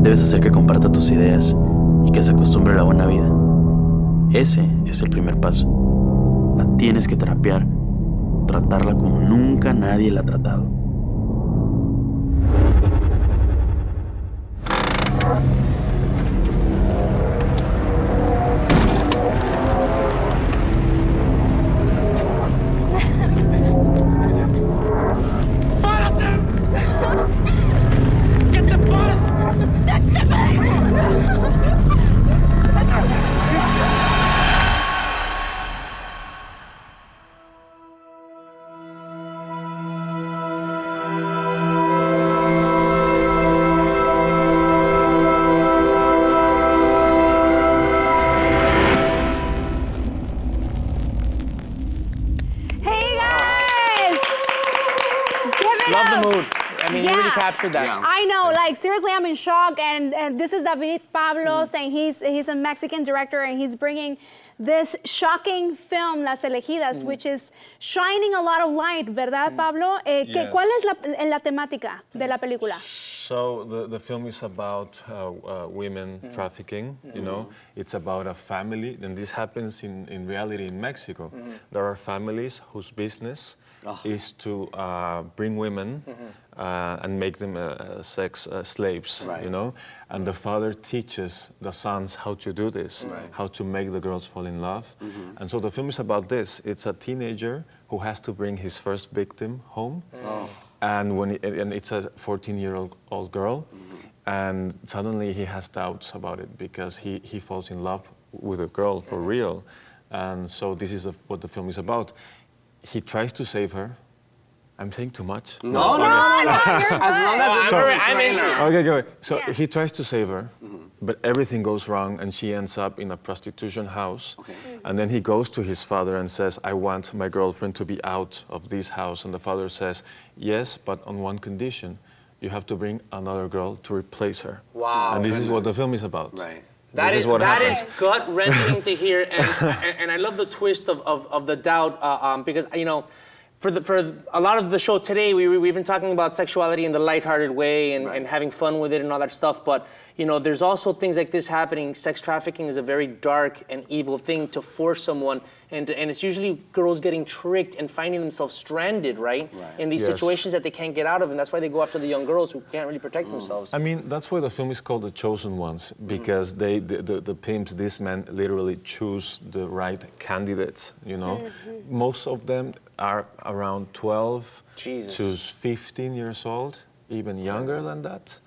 Debes hacer que comparta tus ideas y que se acostumbre a la buena vida. Ese es el primer paso. La tienes que terapiar, tratarla como nunca nadie la ha tratado. Captured that. Yeah. I know, like seriously, I'm in shock. And this is David Pablos, and he's a Mexican director, and he's bringing this shocking film, Las Elegidas, which is shining a lot of light, ¿verdad, Pablo? Yes. ¿Cuál es la temática de la película? So the film is about women trafficking, you know. It's about a family, and this happens in reality in Mexico. There are families whose business is to bring women and make them sex slaves, Right. you know. And the father teaches the sons how to do this, how to make the girls fall in love. And so the film is about this. It's a teenager who has to bring his first victim home. And and it's a 14-year-old girl, and suddenly he has doubts about it because he falls in love with a girl for real. And so this is what the film is about. He tries to save her. I'm saying too much? No, you're good. As long as I'm into it. Okay, go ahead. So he tries to save her, but everything goes wrong, and she ends up in a prostitution house. Okay. And then he goes to his father and says, I want my girlfriend to be out of this house. And the father says, yes, but on one condition. You have to bring another girl to replace her. Wow. And this is what the film is about. Right. That This is what that happens. is gut-wrenching to hear, and I love the twist of the doubt because you know, for a lot of the show today, we've been talking about sexuality in the lighthearted way and having fun with it and all that stuff. But you know, there's also things like this happening. Sex trafficking is a very dark and evil thing to force someone, and it's usually girls getting tricked and finding themselves stranded, right? In these situations that they can't get out of, and that's why they go after the young girls who can't really protect themselves. I mean, that's why the film is called The Chosen Ones, because the pimps, these men, literally choose the right candidates, you know? Most of them are around 12 to 15 years old, even younger than that.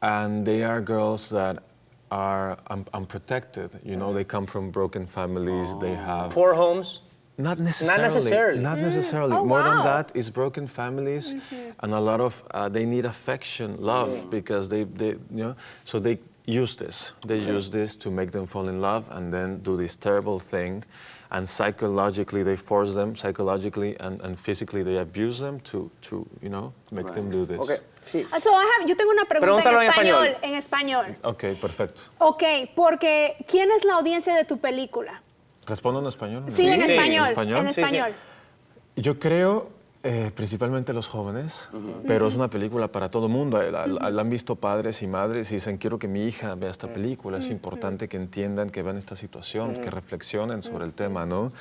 And they are girls that are unprotected, you know? They come from broken families, they have... Poor homes? Not necessarily. Not necessarily. Not necessarily. Oh, More than wow. that, it's broken families, and a lot of they need affection, love, because they you know. So they use this. They use this to make them fall in love, and then do this terrible thing, and psychologically they force them, psychologically and physically they abuse them to you know make them do this. Okay. Sí. So yo tengo una pregunta Pregúntalo en en español. español. En español. Okay, perfecto. Ok, porque ¿quién es la audiencia de tu película? ¿Respondo en español? Sí, en Sí. español. ¿En español? En Sí, sí. español. Yo creo principalmente los jóvenes, pero es una película para todo el mundo. La han visto padres y madres y dicen, quiero que mi hija vea esta película. Es importante que entiendan, que vean esta situación, que reflexionen sobre el tema, ¿no?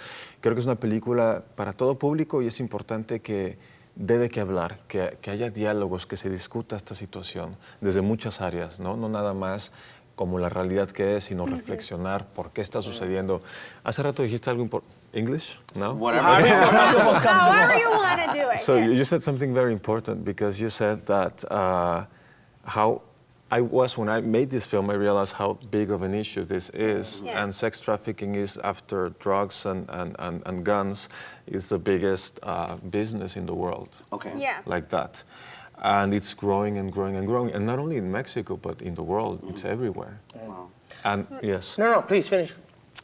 Creo que es una película para todo público y es importante que dé de qué hablar, que haya diálogos, que se discuta esta situación desde muchas áreas, ¿no? No nada más como la realidad que es, sino reflexionar por qué está sucediendo. Hace rato dijiste algo importante. English? No? Whatever. However you want to do it. So you said something very important because you said that how I was when I made this film, I realized how big of an issue this is. Yeah. And sex trafficking is, after drugs and guns, is the biggest business in the world. Okay. Yeah. Like that. And it's growing and growing and growing. And not only in Mexico, but in the world. It's everywhere. Wow. And yes. No, please finish.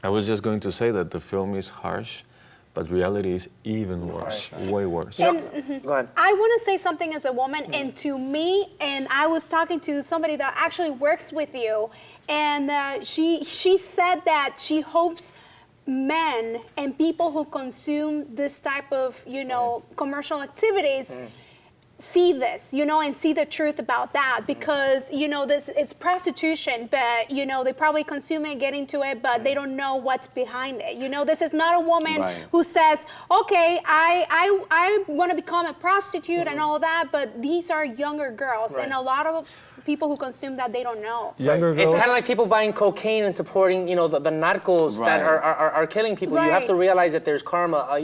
I was just going to say that the film is harsh, but reality is even worse, way worse. Go ahead. I want to say something as a woman, and to me, and I was talking to somebody that actually works with you, and she said that she hopes men and people who consume this type of, you know, commercial activities see this, and see the truth about that, because it's prostitution, but they probably consume it, get into it, but they don't know what's behind it. This is not a woman who says, okay, I want to become a prostitute and all that, but these are younger girls, and a lot of people who consume that, they don't know. Younger girls. It's kind of like people buying cocaine and supporting, the narcos that are killing people. You have to realize that there's karma,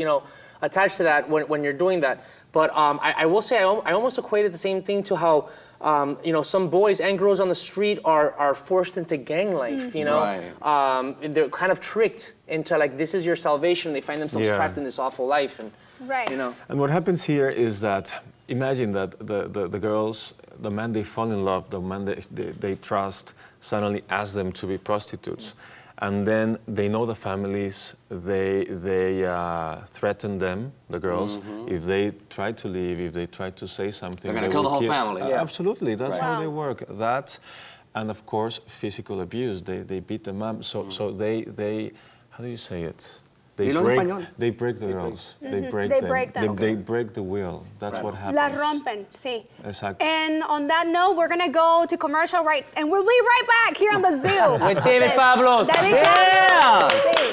attached to that when you're doing that. But I will say, I almost equated the same thing to how, some boys and girls on the street are forced into gang life, they're kind of tricked into, like, this is your salvation. They find themselves trapped in this awful life. And, And what happens here is that, imagine that the girls, the man they fall in love, the man they trust, suddenly ask them to be prostitutes. And then they know the families, they threaten them, the girls, if they try to leave, if they try to say something. They're going to kill the whole family. Absolutely, that's how they work. That, and of course, physical abuse. They beat them up. So they, how do you say it? They break the girls. They break them. They break the will. That's what happens. La rompen, sí. Exacto. And on that note, we're gonna go to commercial and we'll be right back here on the Zoo. With David Pablos. David Pablos. Sí.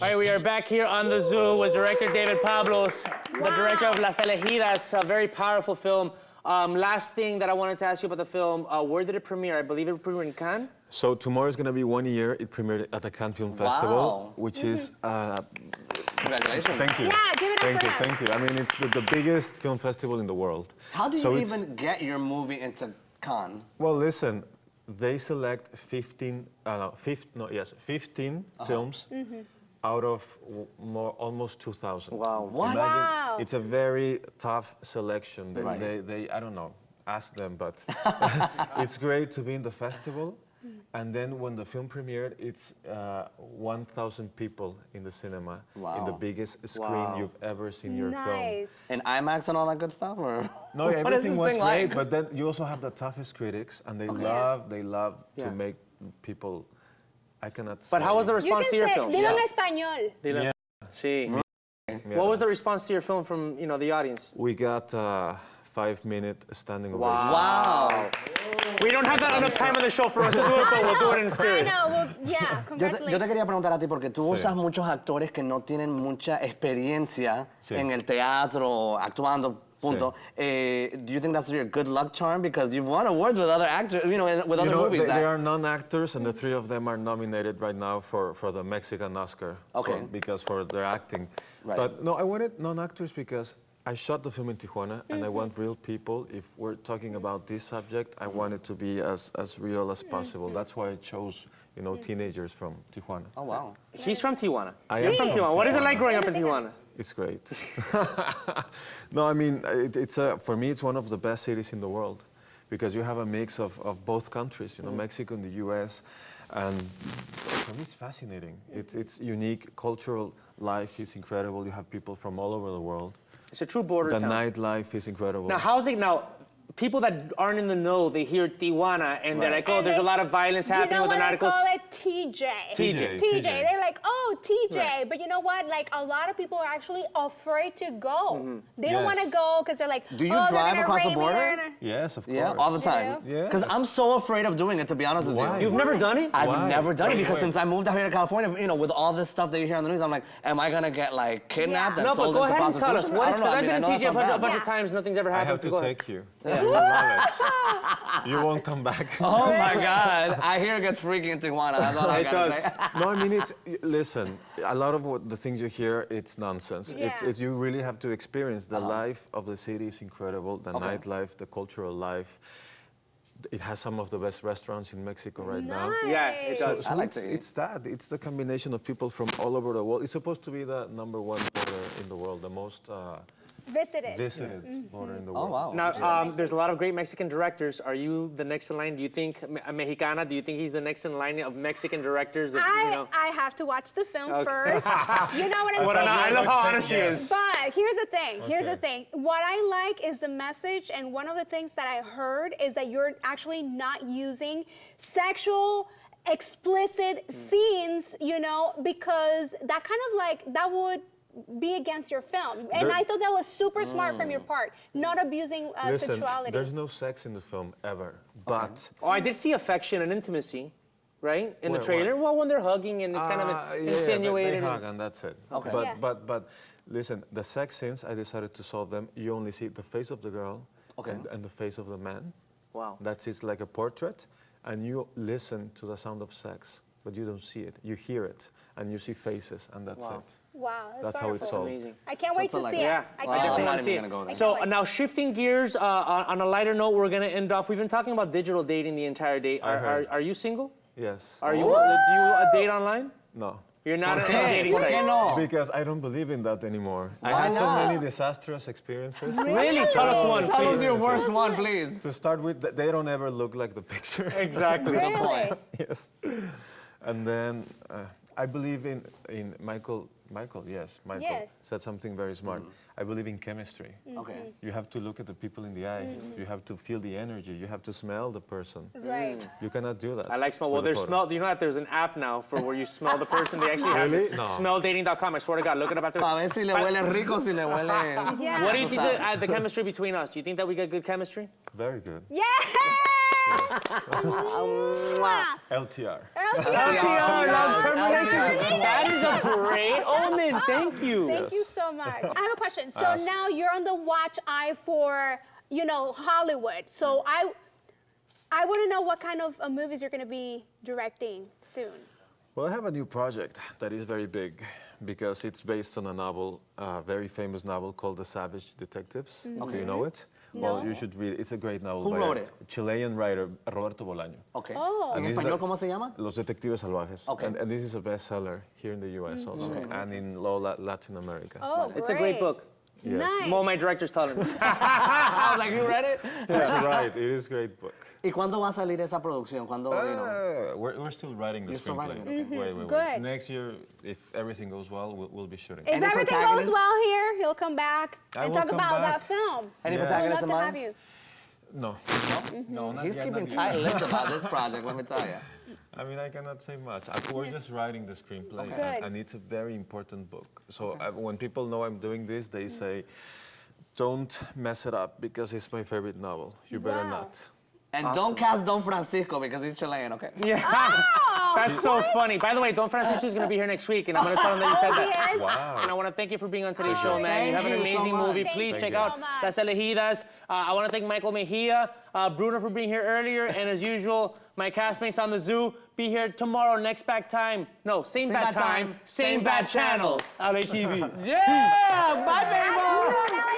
All right, we are back here on the Zoo with director David Pablos, the director of Las Elegidas, a very powerful film. Last thing that I wanted to ask you about the film, where did it premiere? I believe it premiered in Cannes? So tomorrow is going to be 1 year. It premiered at the Cannes Film Festival, which is... Congratulations. Thank you. Yeah, give it up for Thank you. I mean, it's the biggest film festival in the world. How do you even get your movie into Cannes? Well, listen, they select 15 films out of almost 2,000. Wow. What? Wow. It's a very tough selection. They I don't know, ask them, but it's great to be in the festival. And then when the film premiered, it's 1,000 people in the cinema, in the biggest screen you've ever seen your film. And IMAX and all that good stuff, or no, everything was great. But then you also have the toughest critics, and they love to make people. I cannot. But how was the response to your film? Dilo en español. Dilo. Sí. What was the response to your film from the audience? We got 5-minute standing ovation. Wow. We don't have that enough time on the show for us to do it, but we'll do it in spirit. I know. Well, yeah, congratulations. Yo te quería preguntar a ti, porque tú usas muchos actores que no tienen mucha experiencia en el teatro, actuando, punto. Do you think that's your good luck charm? Because you've won awards with other actors, with other movies. They are non-actors, and the 3 of them are nominated right now for the Mexican Oscar. Okay. Because for their acting. Right. But no, I wanted non-actors because I shot the film in Tijuana, and I want real people. If we're talking about this subject, I want it to be as real as possible. That's why I chose, teenagers from Tijuana. Oh, wow. He's from Tijuana. I am from Tijuana. What is it like growing up in Tijuana? It's great. No, I mean, for me, it's one of the best cities in the world because you have a mix of both countries, Mexico and the U.S. And for me, it's fascinating. It's unique. Cultural life is incredible. You have people from all over the world. It's a true border town. The nightlife is incredible. Now, how's it now? People that aren't in the know, they hear Tijuana and they're like, oh, there's a lot of violence happening with the narcos. You know what they call it? TJ. They're like, oh, TJ. Right. But you know what? Like, a lot of people are actually afraid to go. They don't want to go because they're like, do you drive across the border? Yes, of course. Yeah, all the time. Because I'm so afraid of doing it, to be honest with you. You've never done it? I've never done it because since I moved out here to California, with all this stuff that you hear on the news, I'm like, am I going to get, like, kidnapped and sold into prostitution? No, but go ahead and tell us. What is, because I've been in TJ a bunch of times, nothing's ever happened. I have to take you. Yeah. You won't come back. Oh my God! I hear it gets freaky in Tijuana. That's all I gotta say. No, I mean listen. A lot of the things you hear, it's nonsense. Yeah. It's you really have to experience the life of the city is incredible. The nightlife, the cultural life. It has some of the best restaurants in Mexico right now. Yeah, it does. So it's the combination of people from all over the world. It's supposed to be the #1 border in the world, the most visited border in the world. Oh, wow. Now, there's a lot of great Mexican directors. Are you the next in line? Do you think, Mexicana, do you think he's the next in line of Mexican directors? I have to watch the film first. You know what I'm saying? I love how honest she is. But here's the thing. Here's the thing. What I like is the message, and one of the things that I heard is that you're actually not using sexual, explicit scenes, you know, because that kind of like, that would be against your film. And I thought that was super smart from your part, not abusing Listen, sexuality. there's no sex in the film ever, but... Oh, I did see affection and intimacy, right? In the Where, trailer. where? Well, when they're hugging and it's kind of insinuated. They hug and that's it. Okay. But listen, the sex scenes, I decided to solve them. You only see the face of the girl and the face of the man. Wow. That's it's like a portrait, and you listen to the sound of sex, but you don't see it. You hear it, and you see faces, and that's it. Wow, That's how it's solved. Amazing. I can't wait to see it. Yeah, I I can't definitely wait. want to see gonna go there. it. So now shifting gears, on a lighter note, we're going to end off. We've been talking about digital dating the entire day. Are you single? Yes. Do you date online? No. You're not on a Hey, dating ¿por qué site. no? Because I don't believe in that anymore. I Why had so not? many disastrous experiences. Really? Tell us one, Tell us please. your worst one, please. To start with, they don't ever look like the picture. Exactly. Really? Yes. And then I believe in Michael, yes, Michael Yes. said something very smart. I believe in chemistry. Okay. You have to look at the people in the eye. You have to feel the energy. You have to smell the person. Right. You cannot do that. I like smell. Well, with a there's photo. smell. You know that there's an app now for where you smell the person. They actually have Really? it. No. Smelldating.com. I swear to God, look it up after. Pa' ver si le huele rico, si le huele... Yeah. What do you think the chemistry between us? Do you think that we got good chemistry? Very good. Yeah! LTR. LTR, long-term relationship. That is a great omen. Thank you. Thank you so much. I have a question. So now you're on the watch eye for, you know, Hollywood. So I want to know what kind of movies you're going to be directing soon. Well, I have a new project that is very big because it's based on a novel, a very famous novel called The Savage Detectives. Do you know it? Well, you should read it. It's a great novel. Who by wrote a it? Chilean writer, Roberto Bolaño. Okay. Oh. ¿En this is español a- cómo se llama? Los Detectives Salvajes. Okay. And this is a bestseller here in the U.S. also, and in Latin America. Oh, It's a great book. Yes. Nice. Well, my director's telling me. I was like, you read it? That's right. It is a great book. ¿Y cuándo va a salir esa producción? ¿Cuándo, you know? We're still writing the You're still screenplay. writing it, Wait. Good. Next year, if everything goes well, we'll be shooting. If Any everything goes protagonists? well here, he'll come back I and will talk come about back. that film. Any Yes. I'd protagonists love in to have mind? you. No. No, not He's yet, keeping not yet. tight-lipped about this project, let me tell you. I mean, I cannot say much. We're just writing the screenplay, Good. and it's a very important book. So when people know I'm doing this, they say, don't mess it up because it's my favorite novel. You better Wow. not. And don't cast Don Francisco because he's Chilean, okay? That's so funny. By the way, Don Francisco is going to be here next week, and I'm going to tell him that you said that. Yes. Wow. And I want to thank you for being on today's show, man. You have an Thank you so amazing much. movie. Thank Please you check so out much. Las Elegidas. I want to thank Michael Mejia, Bruno for being here earlier, and as usual, my castmates on the zoo. Be here tomorrow, next back time. No, same bad time, same bad channel. LATV. Yeah! Bye, baby!